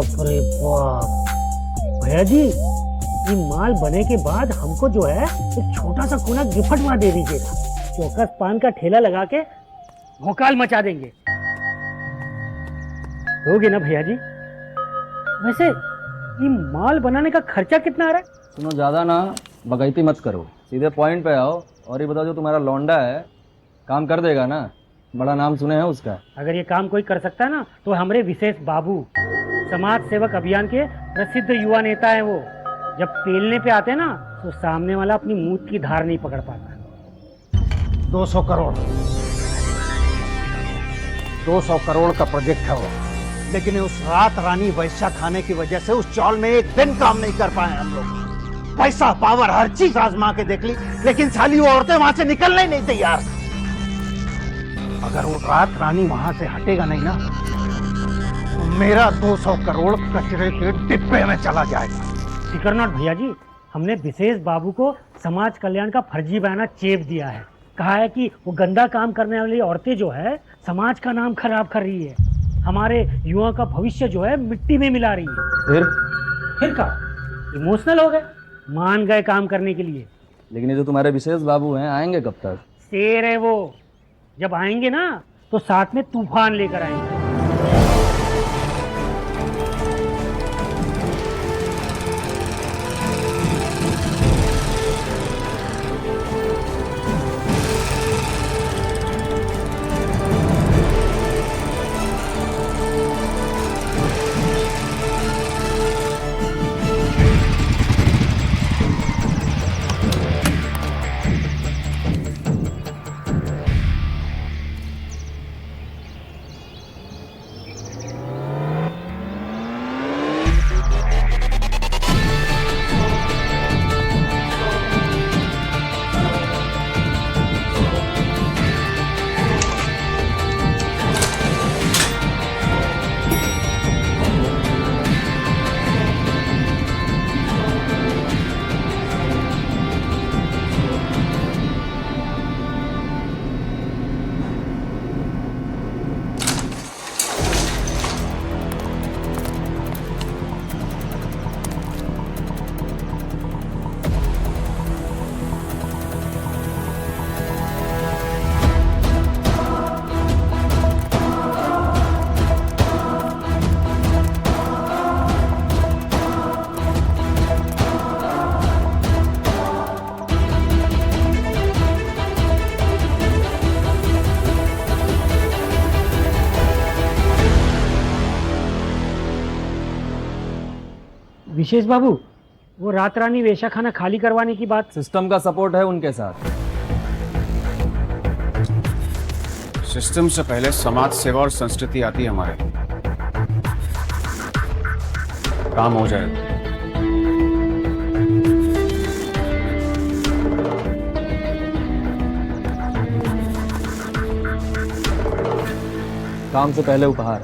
बाप रे बाप। भैया जी, ये माल बने के बाद हमको जो है एक छोटा सा कोना गिफ्ट में दे दीजिएगा। चौकस पान का ठेला लगा के भोकाल मचा देंगे। दोगे ना भैया जी? वैसे ये माल बनाने का खर्चा कितना आ रहा है? सुनो, ज्यादा ना बगैती मत करो, सीधे पॉइंट पे आओ। और ये बताओ, जो तुम्हारा लौंडा है काम कर देगा ना? बड़ा नाम सुने हैं उसका। अगर ये काम कोई कर सकता है ना तो हमारे विशेष बाबू, समाज सेवक अभियान के प्रसिद्ध युवा नेता हैं वो। जब पेलने पे आते हैं ना तो सामने वाला अपनी मूंछ की धार नहीं पकड़ पाता। 200 करोड़ 200 करोड़ का प्रोजेक्ट है वो, लेकिन उस रात रानी वैश्या खाने की वजह से उस चौल में एक दिन काम नहीं कर पाए हम लोग। पैसा, पावर, हर चीज आजमा के देख ली, लेकिन साली वो औरतें वहां से निकलने ही नहीं तैयार। अगर वो रात रानी वहां से हटेगा नहीं ना तो मेरा 200 करोड़ कचरे के डिब्बे में चला जाएगा। फिकर नॉट भैया जी, हमने विशेष बाबू को समाज कल्याण का फर्जी बयाना चेप दिया है। कहा है कि वो गंदा काम करने वाली औरतें जो है समाज का नाम खराब कर रही है, हमारे युवा का भविष्य जो है मिट्टी में मिला रही है। फिर का इमोशनल हो गए, मान गए काम करने के लिए। लेकिन ये जो तुम्हारे विशेष बाबू हैं आएंगे कब तक? शेर है वो, जब आएंगे ना तो साथ में तूफान लेकर आएंगे। विशेष बाबू, वो रात रानी वेश्या खाना खाली करवाने की बात। सिस्टम का सपोर्ट है उनके साथ। सिस्टम से पहले समाज सेवा और संस्कृति आती है हमारे। काम हो जाए। काम से पहले उपहार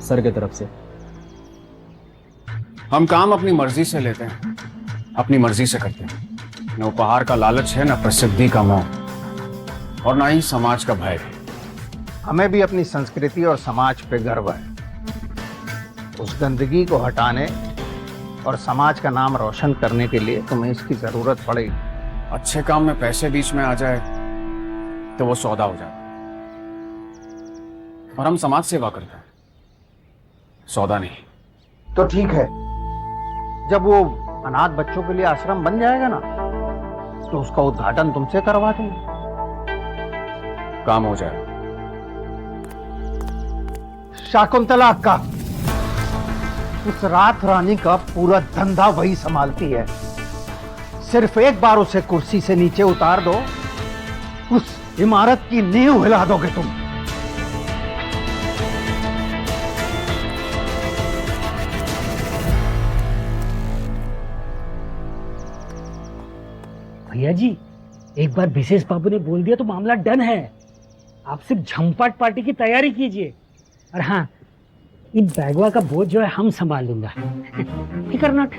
सर के तरफ से। हम काम अपनी मर्जी से लेते हैं, अपनी मर्जी से करते हैं। न उपहार का लालच है, न प्रसिद्धि का मोह, और न ही समाज का भय। हमें भी अपनी संस्कृति और समाज पे गर्व है। उस गंदगी को हटाने और समाज का नाम रोशन करने के लिए तुम्हें इसकी जरूरत पड़ेगी। अच्छे काम में पैसे बीच में आ जाए तो वो सौदा हो जाए, और हम समाज सेवा करते हैं, सौदा नहीं। तो ठीक है, जब वो अनाथ बच्चों के लिए आश्रम बन जाएगा ना तो उसका उद्घाटन तुमसे करवा देंगे। काम हो जाए। शाकुंतला का उस रात रानी का पूरा धंधा वही संभालती है। सिर्फ एक बार उसे कुर्सी से नीचे उतार दो, उस इमारत की नींव हिला दोगे तुम। भैया जी, एक बार विशेष बाबू ने बोल दिया तो मामला डन है। आप सिर्फ झंपाट पार्टी की तैयारी कीजिए। और हाँ, इन बैगवा का बोझ जो है हम संभाल लूंगा। फिकर नॉट।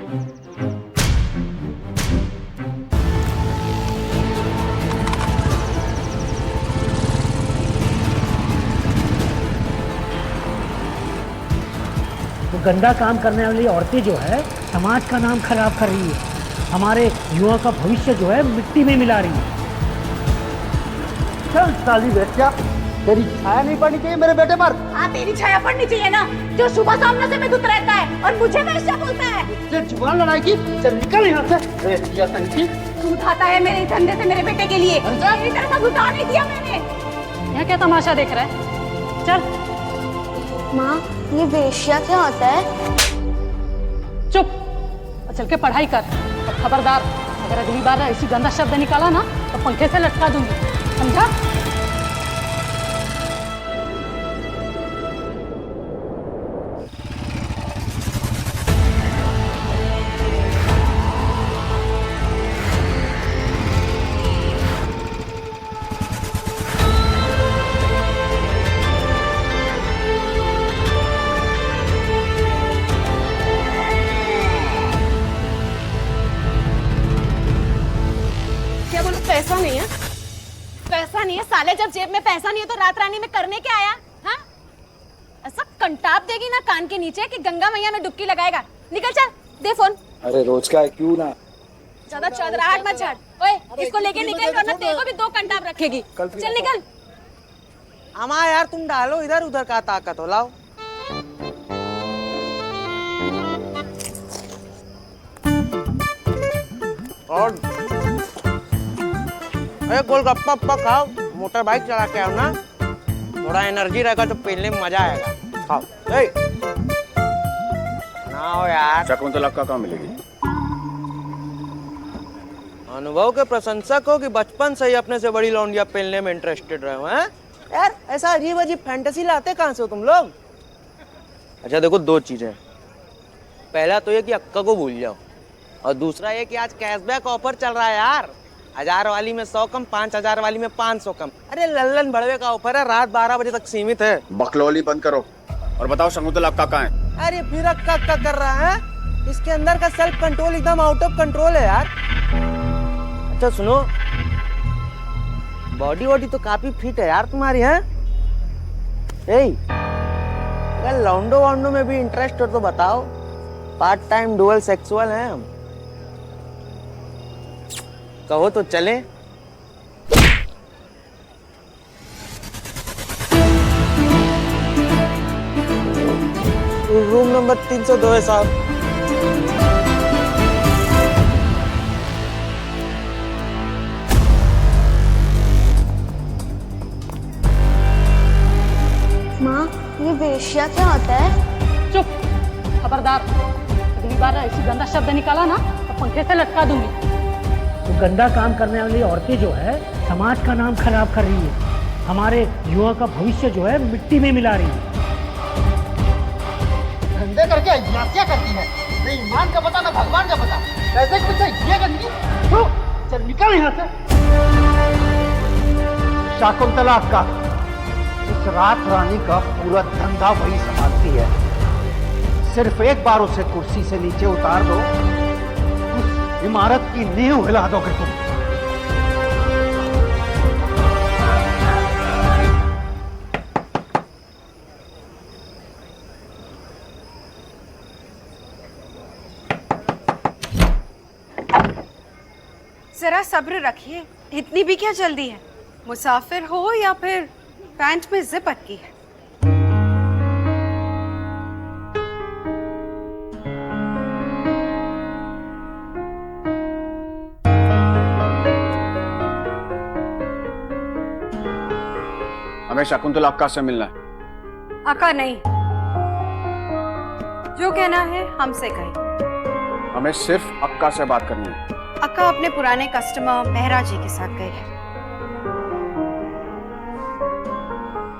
वो गंदा काम करने वाली औरतें जो है समाज का नाम खराब कर रही है, हमारे युवा का भविष्य जो है मिट्टी में मिला रही है। चल साली बेटिया, तेरी छाया नहीं पड़नी चाहिए मेरे बेटे पर। हाँ तेरी छाया पड़नी चाहिए ना, जो सुबह सामने से में धुत रहता है और मुझे वैश्या बोलता है। तेरी जुबान लड़ाई की, चल निकल यहाँ से। बेटिया तंकी, तू उठाता है मेरे इस धंधे से मेरे बेटे के लिए, तेरी तरह का उठा नहीं दिया मैंने। यहाँ क्या तमाशा देख रहा है? चल। माँ, ये वेश्या क्या होता है? चुप और चल के पढ़ाई कर। और खबरदार, अगर अगली बार ऐसी गंदा शब्द निकाला ना तो पंखे से लटका दूंगी, समझा? पैसा नहीं है, पैसा नहीं है साले, जब जेब में पैसा नहीं है तो रात रानी में करने क्या आया? हाँ, ऐसा कंटाप देगी ना कान के नीचे कि गंगा मैया में डुबकी लगाएगा। निकल चल, दे फोन। अरे रोज का है, क्यों ना। ज्यादा चौधराहट मत छाड़। ओए, इसको लेके निकल वरना तेरे को भी दो कंटाप रखेगी। चल निकल। अमा यार तुम डालो इधर उधर का ताकत हो, लाओ। और अरे गोलगप्पा अप्पा खाओ, मोटर बाइक चला के आओ ना, थोड़ा एनर्जी रहेगा तो पहनने में मजा आएगा। खाओ। ना हो यार, शकुंतला का कहाँ मिलेगी? अनुभव के प्रशंसक हो कि बचपन से ही अपने से बड़ी लौंडिया पहनने में इंटरेस्टेड रहे हो, हैं? यार ऐसा अजीब अजीब फैंटेसी लाते कहाँ से हो तुम लोग? अच्छा देखो, दो चीजें, पहला तो ये कि अक्का को भूल जाओ, और दूसरा ये कि आज कैशबैक ऑफर चल रहा है यार, 1000 वाली में 100 कम, 5000 वाली में 500 कम। अरे लल्लन बड़वे का ऑफर है, रात 12 बजे तक सीमित है। बकलौली बंद करो और बताओ शकुंतला अक्का कहाँ है? अरे फिर अक्का अक्का कर रहा है, इसके अंदर का सेल्फ कंट्रोल एकदम आउट ऑफ कंट्रोल है यार। अच्छा सुनो, बॉडी वॉडी तो काफी फिट है यार तुम्हारी, है? अगर लौंडो वॉन्डो में भी इंटरेस्ट हो तो बताओ, पार्ट टाइम डुअल सेक्सुअल हैं हम, कहो तो चले। रूम नंबर 302 है साहब। माँ, ये वेश्या क्या होता है? चुप, खबरदार, अगली बार ऐसी गंदा शब्द निकाला ना तो पंखे से लटका दूंगी। तो गंदा काम करने वाली औरतें जो है समाज का नाम खराब कर रही है, हमारे युवा का भविष्य जो है मिट्टी में मिला रही है। धंधे करके अयासिया करती है, न ईमान का पता न भगवान का पता, कैसे के पीछे ये करनी। चल निकल यहाँ से। शकुंतला का इस रात रानी का पूरा धंधा वही संभालती है, सिर्फ एक बार उसे कुर्सी से नीचे उतार दो, उस इमारत की नींव हिला दोगे तुम। जरा सब्र रखिए, इतनी भी क्या जल्दी है? मुसाफिर हो या फिर पैंट में जिप अटकी है? हमें शकुंतला अक्का से मिलना है। अका नहीं, जो कहना है हमसे कहे। हमें सिर्फ अक्का से बात करनी है। अक्का अपने पुराने कस्टमर मेहरा जी के साथ गए हैं।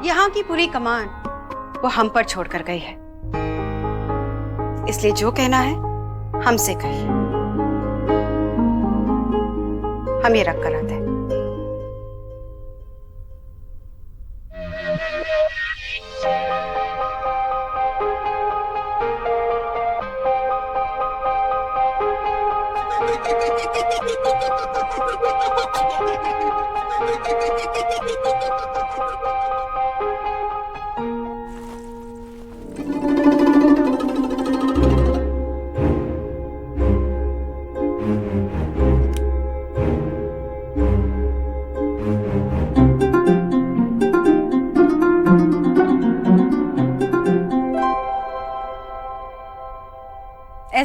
यहाँ की पूरी कमान वो हम पर छोड़कर गई है, इसलिए जो कहना है हमसे कहिए, हम ये रख कर आते हैं।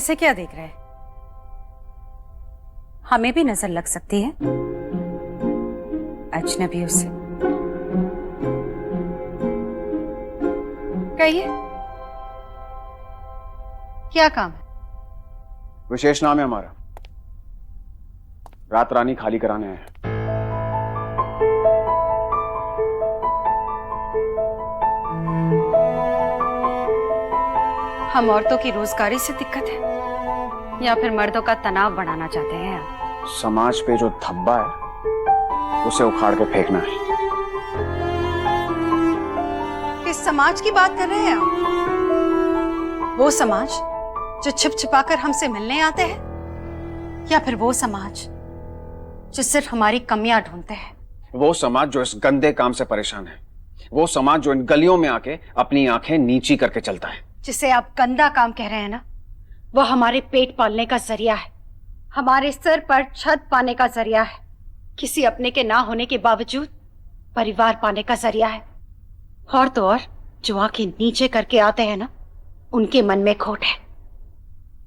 ऐसे क्या देख रहे हैं? हमें भी नजर लग सकती है अजनबियों से। कहिए, क्या काम है? विशेष नाम है हमारा, रात रानी खाली कराने हैं। हम औरतों की रोजगारी से दिक्कत है या फिर मर्दों का तनाव बढ़ाना चाहते हैं आप? समाज पे जो धब्बा है उसे उखाड़ के फेंकना है। किस समाज की बात कर रहे हैं आप? वो समाज जो छिप छिपाकर हमसे मिलने आते हैं या फिर वो समाज जो सिर्फ हमारी कमियां ढूंढते हैं? वो समाज जो इस गंदे काम से परेशान है, वो समाज जो इन गलियों में आके अपनी आंखें नीची करके चलता है। जिसे आप गंदा काम कह रहे हैं ना, वो हमारे पेट पालने का जरिया है, हमारे सिर पर छत पाने का जरिया है, किसी अपने के ना होने के बावजूद परिवार पाने का जरिया है। और तो और जो आंखें नीचे करके आते हैं ना, उनके मन में खोट है।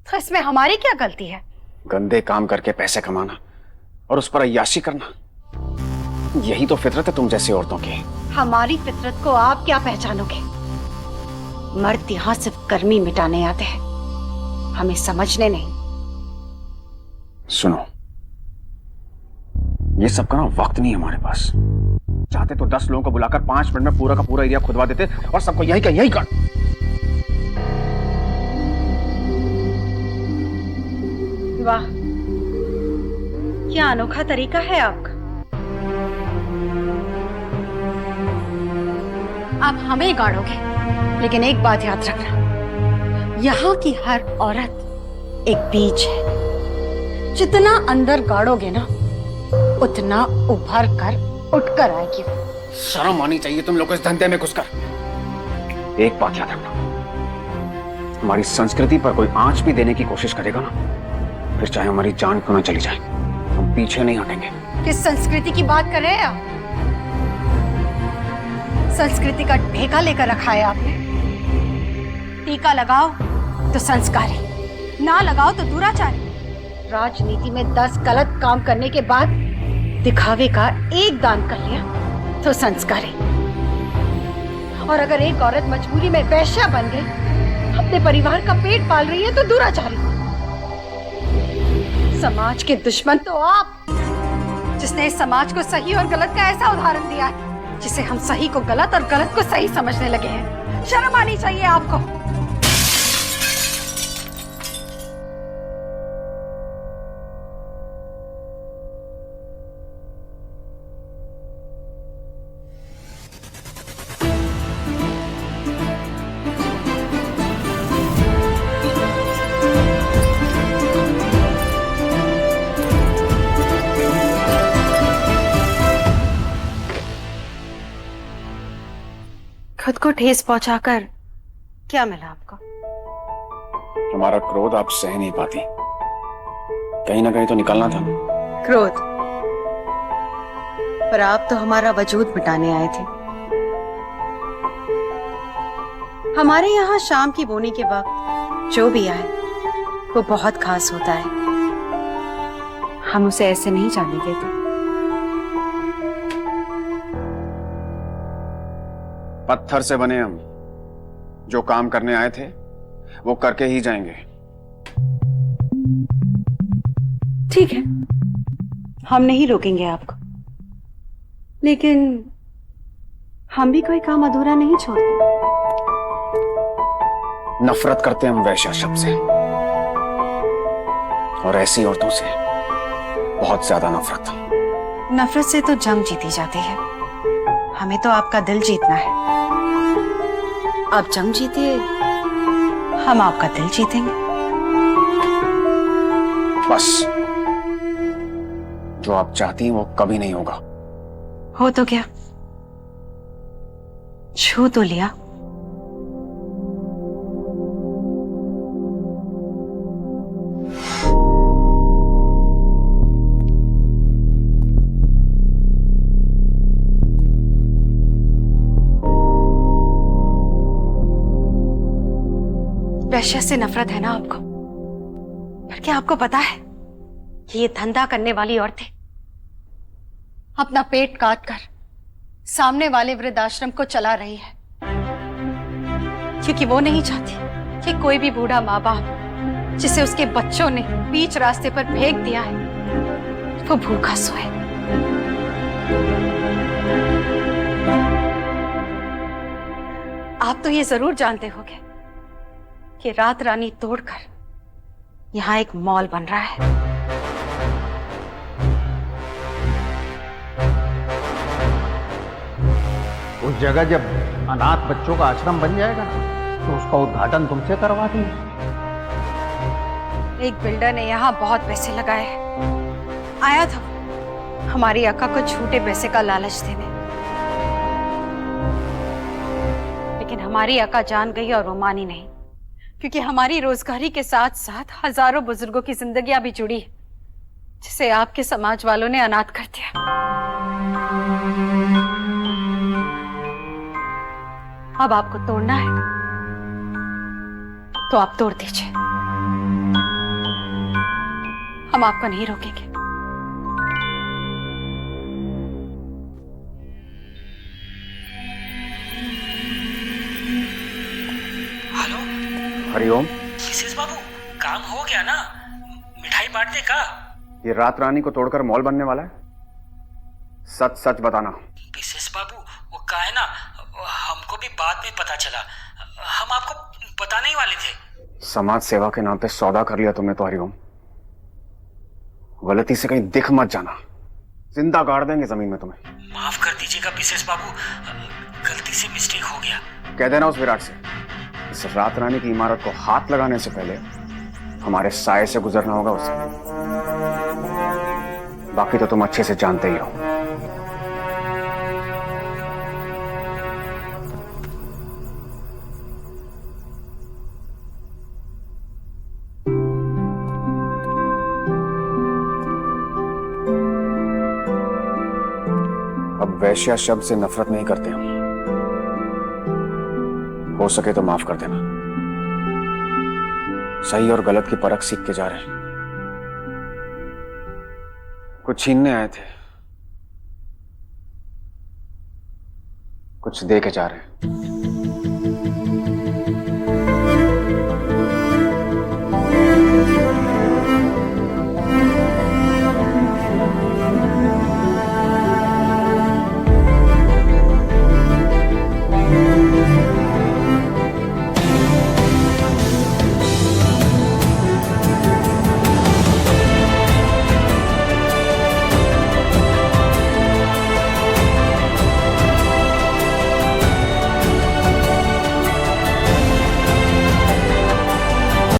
तो इसमें हमारी क्या गलती है? गंदे काम करके पैसे कमाना और उस पर अय्याशी करना, यही तो फितरत है तुम जैसी औरतों की। हमारी फितरत को आप क्या पहचानोगे? मर्द यहां सिर्फ गर्मी मिटाने आते हैं, हमें समझने नहीं। सुनो, ये सब का ना वक्त नहीं है हमारे पास। चाहते तो 10 लोगों को बुलाकर 5 मिनट में पूरा का पूरा एरिया खुदवा देते और सबको यही का यही कर। वाह, क्या अनोखा तरीका है आपका। आप हमें गाड़ोगे, लेकिन एक बात याद रखना, यहाँ की हर औरत एक बीज है। जितना अंदर गाड़ोगे ना, उतना उभर कर उठकर आएगी। शर्म आनी चाहिए तुम लोग इस धंधे में घुसकर। एक बात याद रखना, हमारी संस्कृति पर कोई आंच भी देने की कोशिश करेगा ना, फिर चाहे हमारी जान क्यों ना चली जाए, हम पीछे नहीं हटेंगे। किस संस्कृति की बात कर रहे हैं आप? संस्कृति का ठेका लेकर रखा है आपने। टीका लगाओ तो संस्कारी, ना लगाओ तो दुराचारी। राजनीति में 10 गलत काम करने के बाद दिखावे का एक दान कर लिया तो संस्कारी, और अगर एक औरत मजबूरी में वैश्या बन गई, अपने परिवार का पेट पाल रही है तो दुराचारी। समाज के दुश्मन तो आप, जिसने इस समाज को सही और गलत का ऐसा उदाहरण दिया है जिसे हम सही को गलत और गलत को सही समझने लगे हैं। शर्म आनी चाहिए आपको। खुद को ठेस पहुंचाकर क्या मिला आपको? हमारा क्रोध आप सह नहीं पाती, कहीं ना कहीं तो निकलना था। क्रोध? पर आप तो हमारा वजूद मिटाने आए थे। हमारे यहाँ शाम की बोनी के वक्त जो भी आए वो बहुत खास होता है, हम उसे ऐसे नहीं जाने देते। पत्थर से बने हम, जो काम करने आए थे वो करके ही जाएंगे। ठीक है, हम नहीं रोकेंगे आपको, लेकिन हम भी कोई काम अधूरा नहीं छोड़ते। नफरत करते हम वैश्या शब्द से, और ऐसी औरतों से बहुत ज्यादा नफरत। नफरत से तो जंग जीती जाती है, हमें तो आपका दिल जीतना है। आप जंग जीतिए, हम आपका दिल जीतेंगे। बस जो आप चाहती हैं वो कभी नहीं होगा। हो तो क्या, छू तो लिया। वैश्या से नफरत है ना आपको? पर क्या आपको पता है कि ये धंधा करने वाली औरतें अपना पेट काट कर सामने वाले वृद्धाश्रम को चला रही है, क्योंकि वो नहीं चाहती कि कोई भी बूढ़ा माँ बाप जिसे उसके बच्चों ने बीच रास्ते पर फेंक दिया है वो भूखा सोए। आप तो ये जरूर जानते होंगे कि रात रानी तोड़कर यहां एक मॉल बन रहा है। उस जगह जब अनाथ बच्चों का आश्रम बन जाएगा ना, तो उसका उद्घाटन तुमसे करवा देंगे। एक बिल्डर ने यहाँ बहुत पैसे लगाए हैं। आया था हमारी अक्का को झूठे पैसे का लालच देने, लेकिन हमारी अक्का जान गई और वो मानी नहीं, क्योंकि हमारी रोजगारी के साथ साथ हजारों बुजुर्गों की जिंदगियां भी जुड़ी है, जिसे आपके समाज वालों ने अनाथ कर दिया। अब आपको तोड़ना है तो आप तोड़ दीजिए, हम आपको नहीं रोकेंगे। हेलो हरिओम। मिसेस बाबू, काम हो गया ना? मिठाई बांट दे का? ये रात रानी को तोड़कर मॉल बनने वाला है? सच सच बताना। मिसेस बाबू, वो का है ना, हमको भी बाद में पता चला, हम आपको बताने ही वाले थे। समाज सेवा के नाम पे सौदा कर लिया तुमने तो हरिओम। गलती से कहीं दिख मत जाना, जिंदा गाड़ देंगे जमीन में तुम्हें। माफ कर दीजिएगा मिसेस बाबू, गलती से मिस्टेक हो गया। कह देना उस विराट से, इस रात रानी की इमारत को हाथ लगाने से पहले हमारे साए से गुजरना होगा उसे। बाकी तो तुम अच्छे से जानते ही हो। अब वैश्या शब्द से नफरत नहीं करते हम। हो सके तो माफ कर देना। सही और गलत की परख सीख के जा रहे हैं। कुछ छीनने आए थे, कुछ दे के जा रहे हैं।